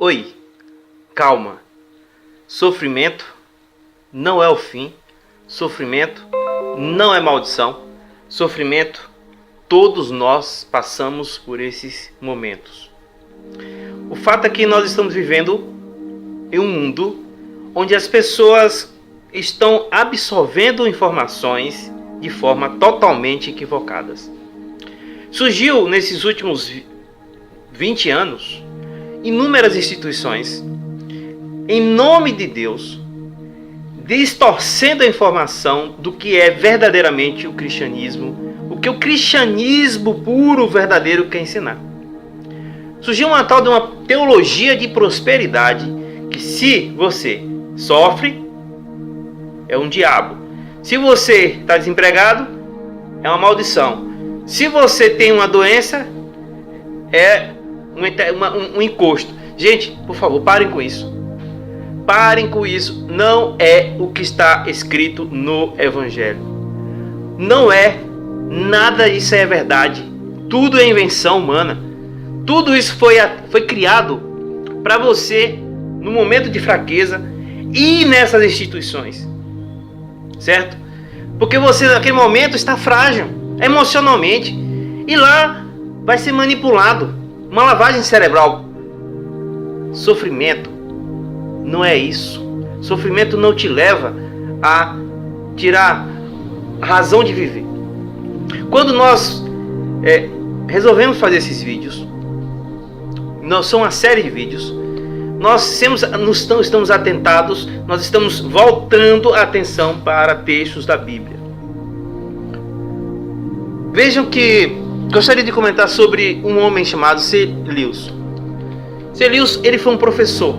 Oi, calma. Sofrimento não é o fim. Sofrimento não é maldição. Sofrimento, todos nós passamos por esses momentos. O fato é que nós estamos vivendo em um mundo onde as pessoas estão absorvendo informações de forma totalmente equivocadas. Surgiu nesses últimos 20 anos inúmeras instituições, em nome de Deus, distorcendo a informação do que é verdadeiramente o cristianismo, o que o cristianismo puro, verdadeiro quer ensinar. Surgiu uma tal de uma teologia de prosperidade, que se você sofre, é um diabo. Se você está desempregado, é uma maldição. Se você tem uma doença, é um encosto. Gente, por favor, parem com isso. Parem com isso. Não é o que está escrito no Evangelho. Não é. Nada disso é verdade. Tudo é invenção humana. Tudo isso foi criado para você, no momento de fraqueza, ir nessas instituições. Certo? Porque você, naquele momento, está frágil, emocionalmente. E lá vai ser manipulado. Uma lavagem cerebral. Sofrimento não é isso. Sofrimento não te leva a tirar a razão de viver. Quando nós resolvemos fazer esses vídeos, são uma série de vídeos, nós estamos atentados, nós estamos voltando a atenção para textos da Bíblia. Vejam que gostaria de comentar sobre um homem chamado C. Lewis. C. Lewis, ele foi um professor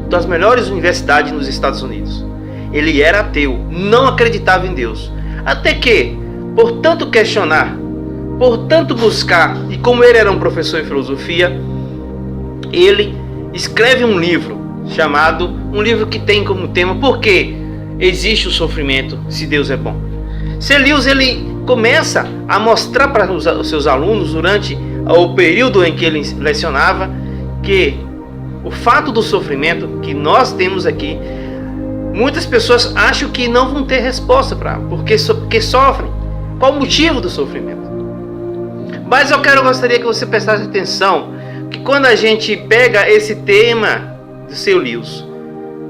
das melhores universidades nos Estados Unidos. Ele era ateu, não acreditava em Deus. Até que, por tanto questionar, por tanto buscar, e como ele era um professor em filosofia, ele escreve um livro um livro que tem como tema Por que existe o sofrimento se Deus é bom. C. Lewis, ele começa a mostrar para os seus alunos, durante o período em que ele lecionava, que o fato do sofrimento que nós temos aqui, muitas pessoas acham que não vão ter resposta porque sofrem. Qual o motivo do sofrimento? Mas eu gostaria que você prestasse atenção que quando a gente pega esse tema do C. Lewis,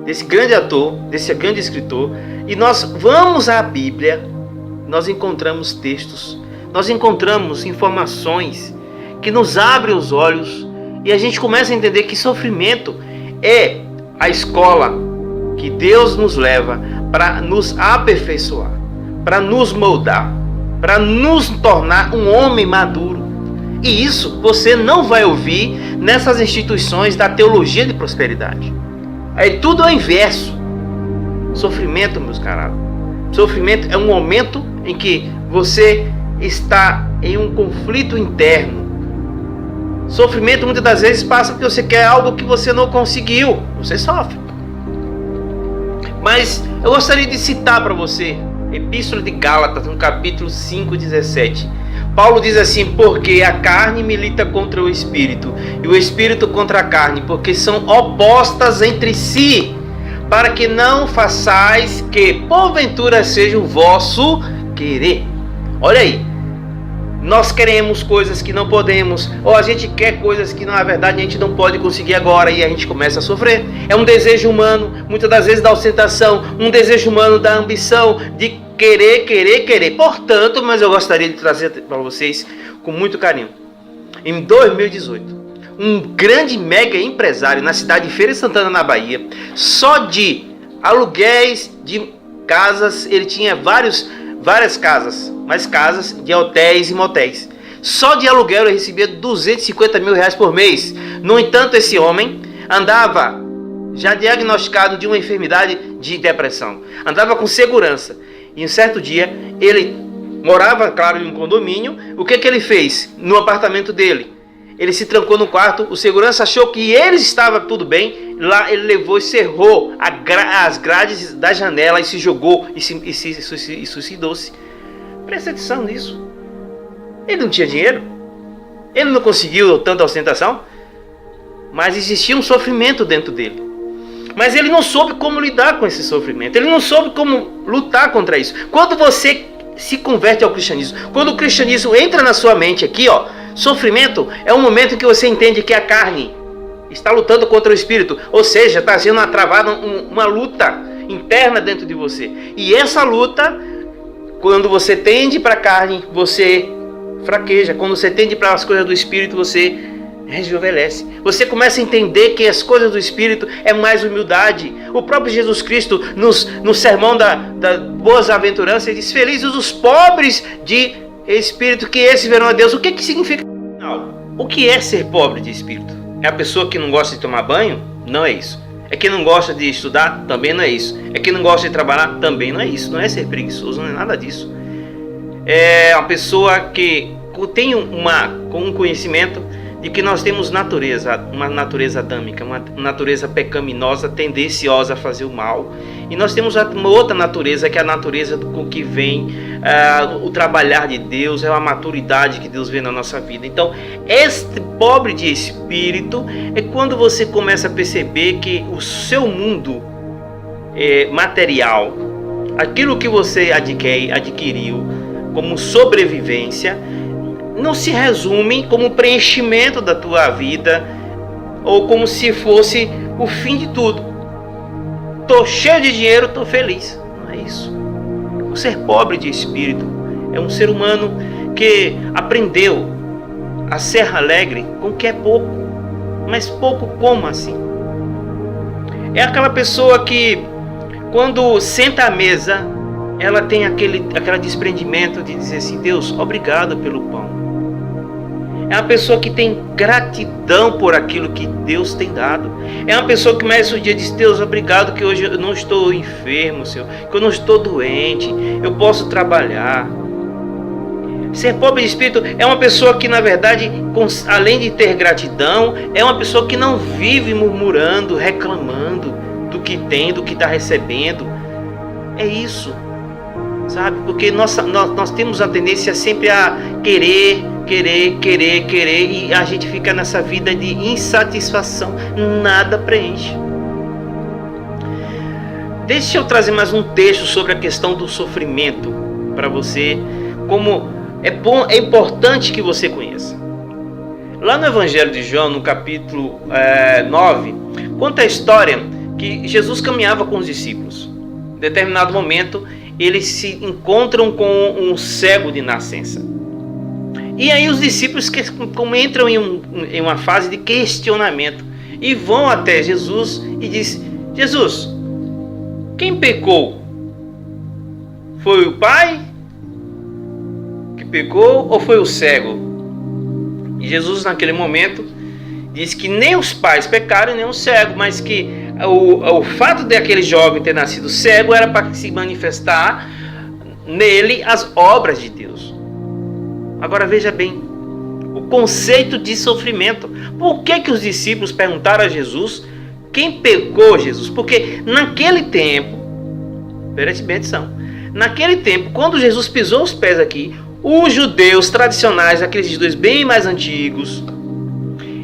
desse grande ator, desse grande escritor, e nós vamos à Bíblia, nós encontramos textos, nós encontramos informações que nos abrem os olhos e a gente começa a entender que sofrimento é a escola que Deus nos leva para nos aperfeiçoar, para nos moldar, para nos tornar um homem maduro. E isso você não vai ouvir nessas instituições da teologia de prosperidade. É tudo ao inverso. Sofrimento, meus caros, sofrimento é um momento em que você está em um conflito interno. Sofrimento muitas das vezes passa porque você quer algo que você não conseguiu. Você sofre. Mas eu gostaria de citar para você Epístola de Gálatas, no capítulo 5:17. Paulo diz assim: porque a carne milita contra o espírito e o espírito contra a carne, porque são opostas entre si, para que não façais que porventura seja o vosso querer. Olha aí, nós queremos coisas que não podemos, ou a gente quer coisas que na verdade a gente não pode conseguir agora, e a gente começa a sofrer. É um desejo humano, muitas das vezes da ostentação, um desejo humano da ambição, de querer. Portanto, mas eu gostaria de trazer para vocês com muito carinho. Em 2018, um grande mega empresário na cidade de Feira de Santana, na Bahia, só de aluguéis de casas, ele tinha várias casas, mais casas de hotéis e motéis. Só de aluguel ele recebia 250 mil reais por mês. No entanto, esse homem andava já diagnosticado de uma enfermidade de depressão. Andava com segurança. E um certo dia, ele morava, claro, em um condomínio. O que ele fez? No apartamento dele, ele se trancou no quarto. O segurança achou que ele estava tudo bem. Lá ele levou e cerrou as grades da janela e se jogou e suicidou-se. Presta atenção nisso. Ele não tinha dinheiro. Ele não conseguiu tanta ostentação. mas existia um sofrimento dentro dele. Mas ele não soube como lidar com esse sofrimento. Ele não soube como lutar contra isso. Quando você se converte ao cristianismo, quando o cristianismo entra na sua mente aqui, ó, sofrimento é um momento que você entende que a carne está lutando contra o espírito. Ou seja, está sendo travada uma luta interna dentro de você. E essa luta, quando você tende para a carne, você fraqueja. Quando você tende para as coisas do espírito, você rejuvenesce. Você começa a entender que as coisas do espírito é mais humildade. O próprio Jesus Cristo, no sermão da boas aventuranças, diz: felizes os pobres de espírito, que esses verão a Deus. O que significa? O que é ser pobre de espírito? É a pessoa que não gosta de tomar banho? Não é isso. É quem não gosta de estudar? Também não é isso. É quem não gosta de trabalhar? Também não é isso. Não é ser preguiçoso, não é nada disso. É uma pessoa que tem um conhecimento de que nós temos uma natureza adâmica, uma natureza pecaminosa, tendenciosa a fazer o mal. E nós temos uma outra natureza, que é a natureza com que vem o trabalhar de Deus, é a maturidade que Deus vê na nossa vida. Então, este pobre de espírito é quando você começa a perceber que o seu mundo material, aquilo que você adquiriu como sobrevivência, não se resume como preenchimento da tua vida ou como se fosse o fim de tudo. Tô cheio de dinheiro, tô feliz. Não é isso. O ser pobre de espírito é um ser humano que aprendeu a ser alegre com o que é pouco. Mas pouco como assim? É aquela pessoa que, quando senta à mesa, ela tem aquele desprendimento de dizer assim: Deus, obrigado pelo pão. É uma pessoa que tem gratidão por aquilo que Deus tem dado. É uma pessoa que começa o dia e diz: Deus, obrigado que hoje eu não estou enfermo, Senhor, que eu não estou doente, eu posso trabalhar. Ser pobre de espírito é uma pessoa que, na verdade, além de ter gratidão, é uma pessoa que não vive murmurando, reclamando do que tem, do que está recebendo. É isso, sabe? Porque nós temos a tendência sempre a querer, e a gente fica nessa vida de insatisfação, nada preenche. Deixa eu trazer mais um texto sobre a questão do sofrimento para você, como é importante que você conheça. Lá no Evangelho de João, no capítulo 9, conta a história que Jesus caminhava com os discípulos. Em determinado momento, eles se encontram com um cego de nascença. E aí os discípulos entram em uma fase de questionamento e vão até Jesus e diz: Jesus, quem pecou? Foi o pai que pecou ou foi o cego? E Jesus, naquele momento, diz que nem os pais pecaram, nem o cego, mas que o fato de aquele jovem ter nascido cego era para se manifestar nele as obras de Deus. Agora veja bem, o conceito de sofrimento. Por que os discípulos perguntaram a Jesus quem pecou, Jesus? Porque naquele tempo, preste bem atenção, naquele tempo, quando Jesus pisou os pés aqui, os judeus tradicionais, aqueles judeus bem mais antigos,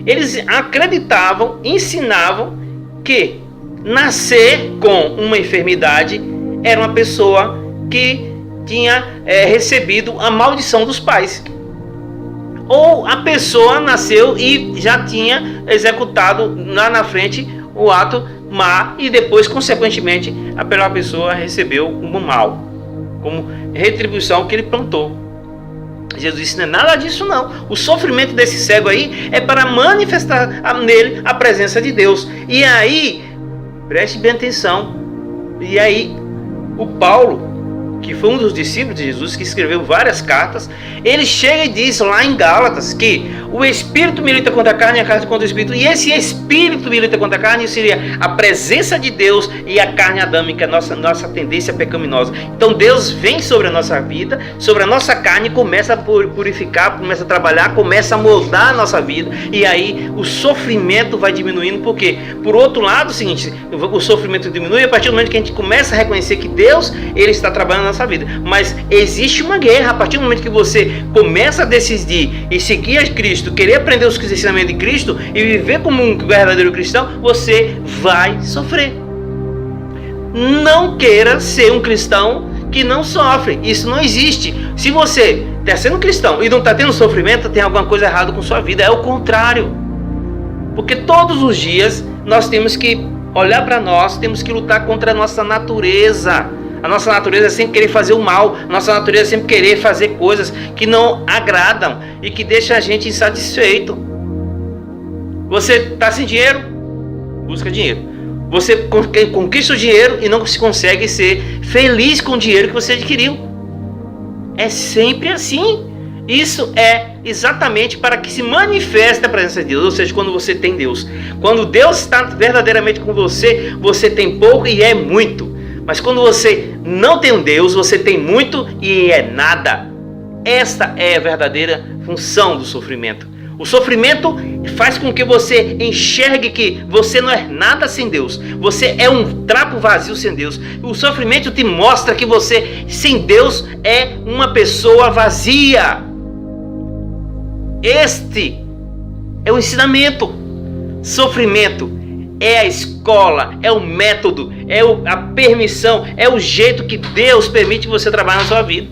eles acreditavam, ensinavam que nascer com uma enfermidade era uma pessoa que tinha recebido a maldição dos pais. Ou a pessoa nasceu e já tinha executado lá na frente o ato má e depois, consequentemente, aquela pessoa recebeu como mal, como retribuição que ele plantou. Jesus disse: não é nada disso não. O sofrimento desse cego aí é para manifestar nele a presença de Deus. E aí, preste bem atenção, e aí o Paulo, que foi um dos discípulos de Jesus, que escreveu várias cartas, ele chega e diz lá em Gálatas que o espírito milita contra a carne e a carne contra o espírito, e esse espírito milita contra a carne seria a presença de Deus e a carne adâmica, nossa tendência pecaminosa. Então Deus vem sobre a nossa vida, sobre a nossa carne, começa a purificar, começa a trabalhar, começa a moldar a nossa vida, e aí o sofrimento vai diminuindo. Por quê? Por outro lado, é o seguinte, o sofrimento diminui a partir do momento que a gente começa a reconhecer que Deus, ele está trabalhando na nossa vida. Mas existe uma guerra. A partir do momento que você começa a decidir e seguir a Cristo, querer aprender os ensinamentos de Cristo e viver como um verdadeiro cristão, você vai sofrer. Não queira ser um cristão que não sofre. Isso não existe. Se você está sendo cristão e não está tendo sofrimento, tem alguma coisa errada com sua vida. É o contrário. Porque todos os dias nós temos que olhar para nós, temos que lutar contra a nossa natureza. A nossa natureza é sempre querer fazer o mal. A nossa natureza é sempre querer fazer coisas que não agradam e que deixam a gente insatisfeito. Você está sem dinheiro? Busca dinheiro. Você conquista o dinheiro e não se consegue ser feliz com o dinheiro que você adquiriu. É sempre assim. Isso é exatamente para que se manifeste a presença de Deus. Ou seja, quando você tem Deus. Quando Deus está verdadeiramente com você, você tem pouco e é muito. Mas quando você não tem um Deus, você tem muito e é nada. Esta é a verdadeira função do sofrimento. O sofrimento faz com que você enxergue que você não é nada sem Deus. Você é um trapo vazio sem Deus. O sofrimento te mostra que você, sem Deus, é uma pessoa vazia. Este é o ensinamento. Sofrimento é a escola, é o método, é a permissão, é o jeito que Deus permite você trabalhar na sua vida.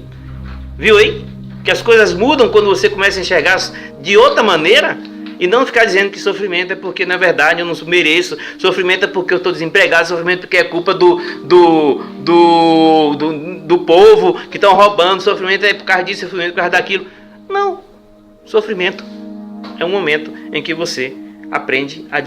Viu aí? Que as coisas mudam quando você começa a enxergar de outra maneira e não ficar dizendo que sofrimento é porque na verdade eu não mereço, sofrimento é porque eu estou desempregado, sofrimento porque é culpa do povo que estão roubando, sofrimento é por causa disso, sofrimento é por causa daquilo. Não, sofrimento é um momento em que você aprende a